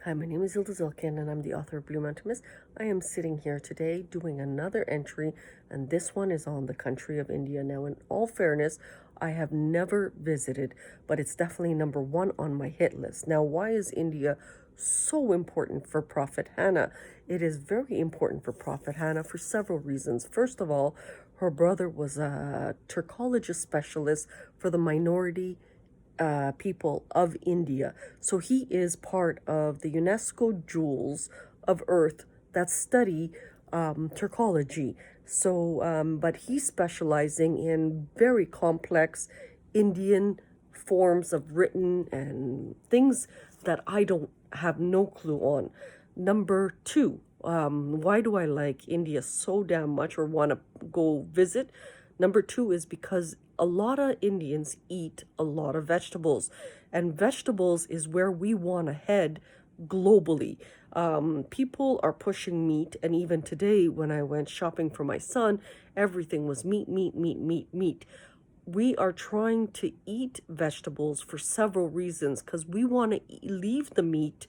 Hi, my name is Hilda Zilkin and I'm the author of Blue Mountain Mist. I am sitting here today doing another entry, and this one is on the country of India. Now, in all fairness, I have never visited, but it's definitely number one on my hit list. Now, why is India so important for Prophet Hanna? It is very important for Prophet Hanna for several reasons. First of all, her brother was a Turkologist specialist for the minority people of India. So he is part of the UNESCO Jewels of Earth that study Turkology. So, but he's specializing in very complex Indian forms of written and things that I don't have no clue on. Number two, why do I like India so damn much or want to go visit? Number two is because a lot of Indians eat a lot of vegetables, and vegetables is where we want to head globally. People are pushing meat, and even today, when I went shopping for my son, everything was meat, meat, meat, meat, meat. We are trying to eat vegetables for several reasons because we want to leave the meat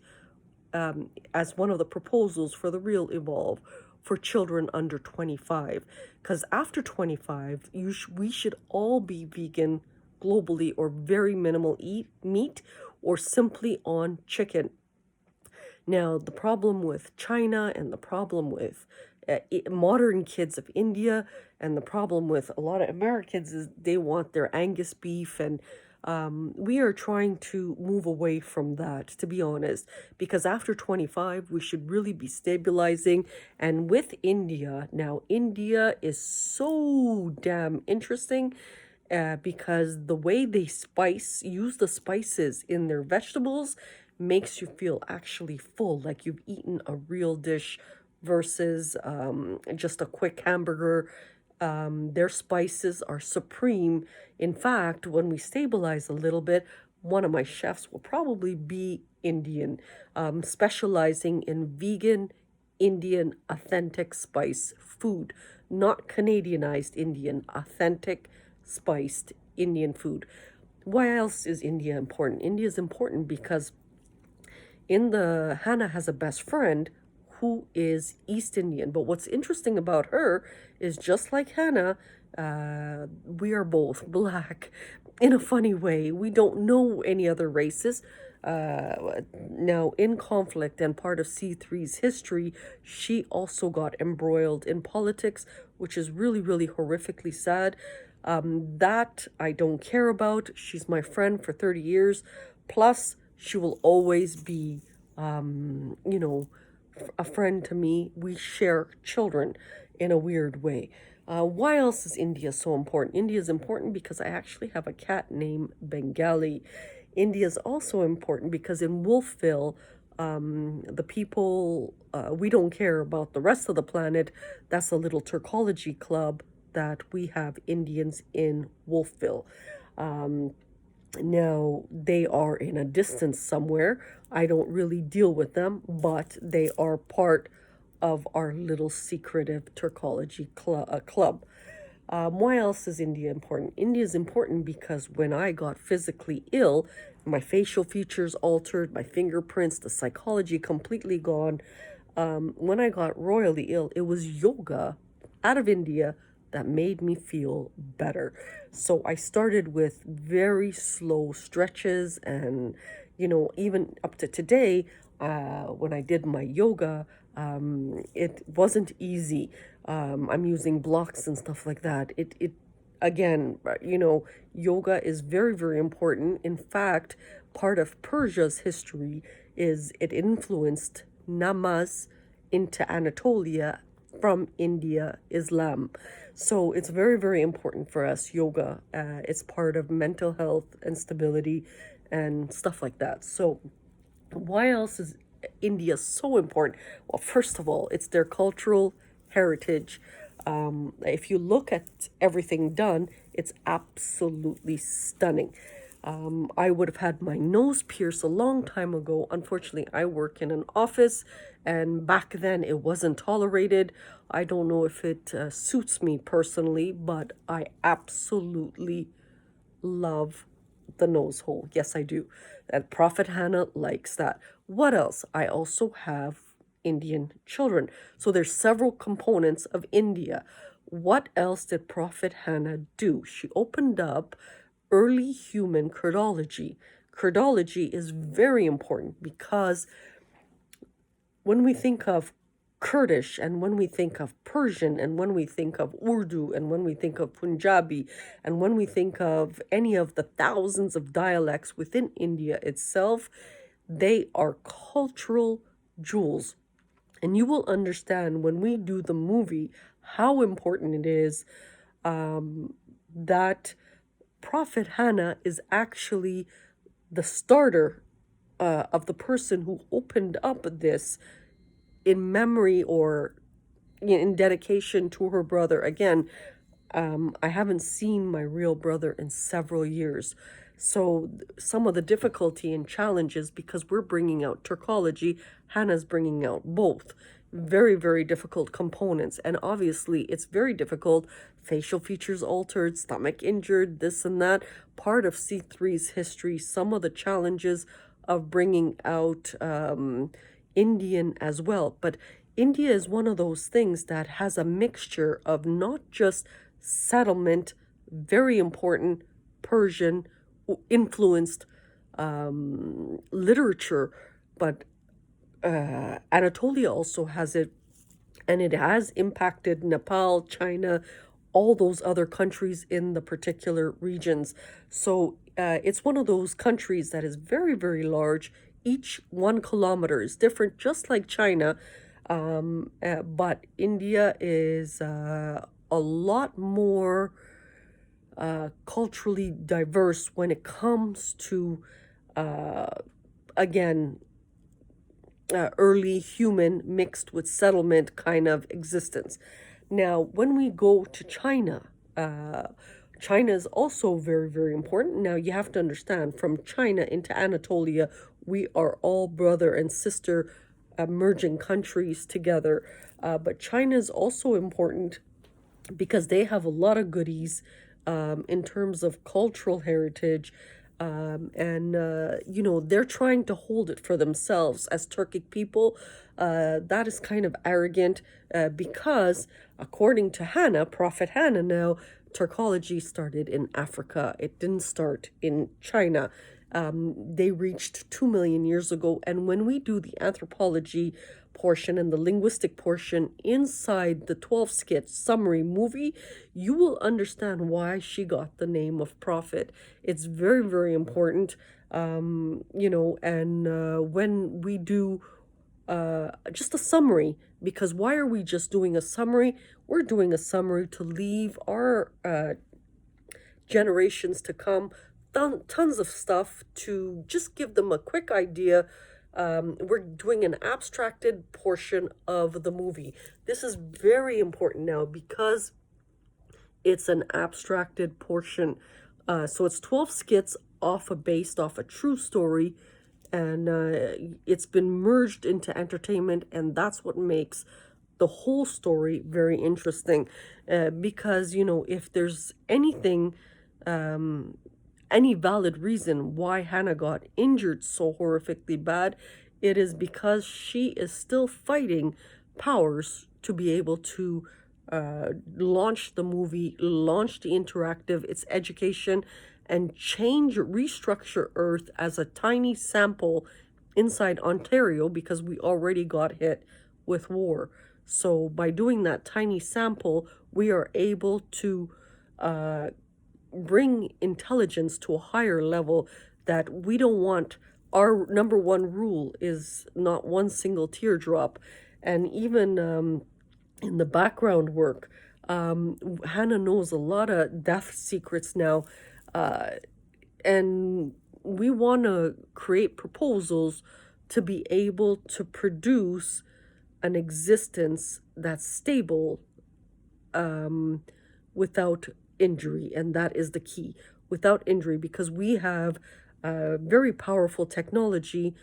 as one of the proposals for the real evolve for children under 25, because after 25 we should all be vegan globally or very minimal eat meat or simply on chicken. Now, the problem with China and the problem with modern kids of India and the problem with a lot of Americans is they want their Angus beef, and we are trying to move away from that, to be honest, because after 25, we should really be stabilizing. And with India, now, India is so damn interesting because the way they use the spices in their vegetables makes you feel actually full, like you've eaten a real dish versus just a quick hamburger. Their spices are supreme. In fact, when we stabilize a little bit, one of my chefs will probably be Indian, specializing in vegan, Indian, authentic spice food, not Canadianized Indian, authentic spiced Indian food. Why else is India important? India is important because in the Hanna has a best friend who is East Indian. But what's interesting about her is just like Hanna, we are both black in a funny way. We don't know any other races. Now, in conflict and part of C3's history, she also got embroiled in politics, which is really, really horrifically sad. That I don't care about. She's my friend for 30 years. Plus, she will always be, a friend to me. We share children in a weird way. Why else is India so important? India is important because I actually have a cat named Bengali. India is also important because in Wolfville, the people, we don't care about the rest of the planet. That's a little Turkology club that we have Indians in Wolfville. Now, they are in a distance somewhere. I don't really deal with them, but they are part of our little secretive Turkology club. Why else is India important? India is important because when I got physically ill, my facial features altered, my fingerprints, the psychology completely gone. When I got royally ill, it was yoga out of India that made me feel better. So I started with very slow stretches, and even up to today, when I did my yoga, it wasn't easy. I'm using blocks and stuff like that. It again, yoga is very, very important. In fact, part of Persia's history is it influenced namaz into Anatolia from India, Islam. So it's very, very important for us, yoga. It's part of mental health and stability and stuff like that. So why else is India so important? Well, first of all, it's their cultural heritage. If you look at everything done, it's absolutely stunning. I would have had my nose pierced a long time ago. Unfortunately, I work in an office, and back then it wasn't tolerated. I don't know if it suits me personally, but I absolutely love the nose hole. Yes, I do. And Prophet Hannah likes that. What else? I also have Indian children. So there's several components of India. What else did Prophet Hanna do? She opened up early human curdology. Curdology is very important because when we think of Kurdish and when we think of Persian and when we think of Urdu and when we think of Punjabi and when we think of any of the thousands of dialects within India itself, they are cultural jewels. And you will understand when we do the movie how important it is that Prophet Hanna is actually the starter of the person who opened up this in memory or in dedication to her brother. Again, I haven't seen my real brother in several years. So some of the difficulty and challenges, because we're bringing out Turkology, Hannah's bringing out both. Very, very difficult components. And obviously, it's very difficult. Facial features altered, stomach injured, this and that. Part of C3's history, some of the challenges of bringing out Indian as well. But India is one of those things that has a mixture of not just settlement, very important Persian influenced literature, but Anatolia also has it, and it has impacted Nepal, China, all those other countries in the particular regions. So it's one of those countries that is very, very large. Each 1 kilometer is different, just like China. But India is a lot more culturally diverse when it comes to, again, early human mixed with settlement kind of existence. Now, when we go to China, China is also very, very important. Now, you have to understand from China into Anatolia, we are all brother and sister merging countries together. But China is also important because they have a lot of goodies in terms of cultural heritage. And they're trying to hold it for themselves as Turkic people. That is kind of arrogant because, according to Hanna, Prophet Hanna now, Turkology started in Africa. It didn't start in China. They reached 2 million years ago. And when we do the anthropology portion and the linguistic portion inside the 12 sketch summary movie, you will understand why she got the name of Prophet. It's very, very important. And when we do just a summary, because why are we just doing a summary? We're doing a summary to leave our generations to come tons of stuff to just give them a quick idea. We're doing an abstracted portion of the movie. This is very important now because it's an abstracted portion. So it's 12 skits based off a true story, and it's been merged into entertainment, and that's what makes the whole story very interesting. Because, if there's anything, any valid reason why Hannah got injured so horrifically bad, it is because she is still fighting powers to be able to launch the movie, launch the interactive, its education, and restructure Earth as a tiny sample inside Ontario because we already got hit with war. So by doing that tiny sample, we are able to bring intelligence to a higher level that we don't want. Our number one rule is not one single teardrop. And even in the background work, Hannah knows a lot of death secrets now. And we want to create proposals to be able to produce an existence that's stable without injury. And that is the key, without injury, because we have very powerful technology.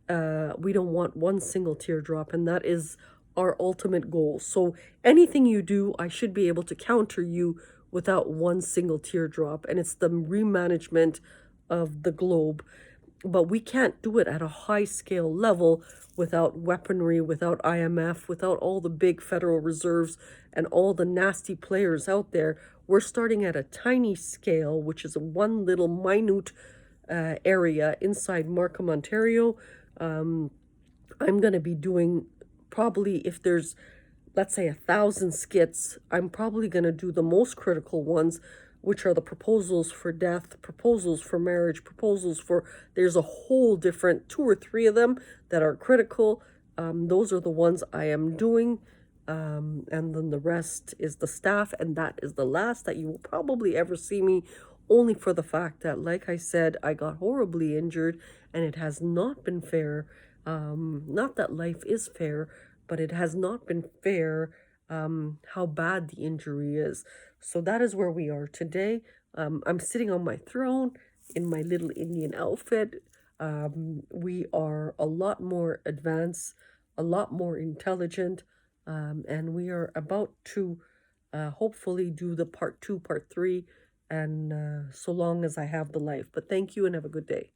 We don't want one single teardrop, and that is our ultimate goal. So anything you do, I should be able to counter you without one single teardrop. And it's the remanagement of the globe. But we can't do it at a high scale level without weaponry, without IMF, without all the big Federal Reserves and all the nasty players out there. We're starting at a tiny scale, which is a one little minute area inside Markham, Ontario. I'm going to be doing, probably, if there's, let's say, 1,000 skits, I'm probably going to do the most critical ones, which are the proposals for death, proposals for marriage, proposals for, there's a whole different 2 or 3 of them that are critical. Those are the ones I am doing. And then the rest is the staff, and that is the last that you will probably ever see me, only for the fact that, like I said, I got horribly injured, and it has not been fair. Not that life is fair, but it has not been fair, how bad the injury is. So that is where we are today. I'm sitting on my throne in my little Indian outfit. We are a lot more advanced, a lot more intelligent, and we are about to hopefully do the part 2, part 3, and so long as I have the life. But thank you and have a good day.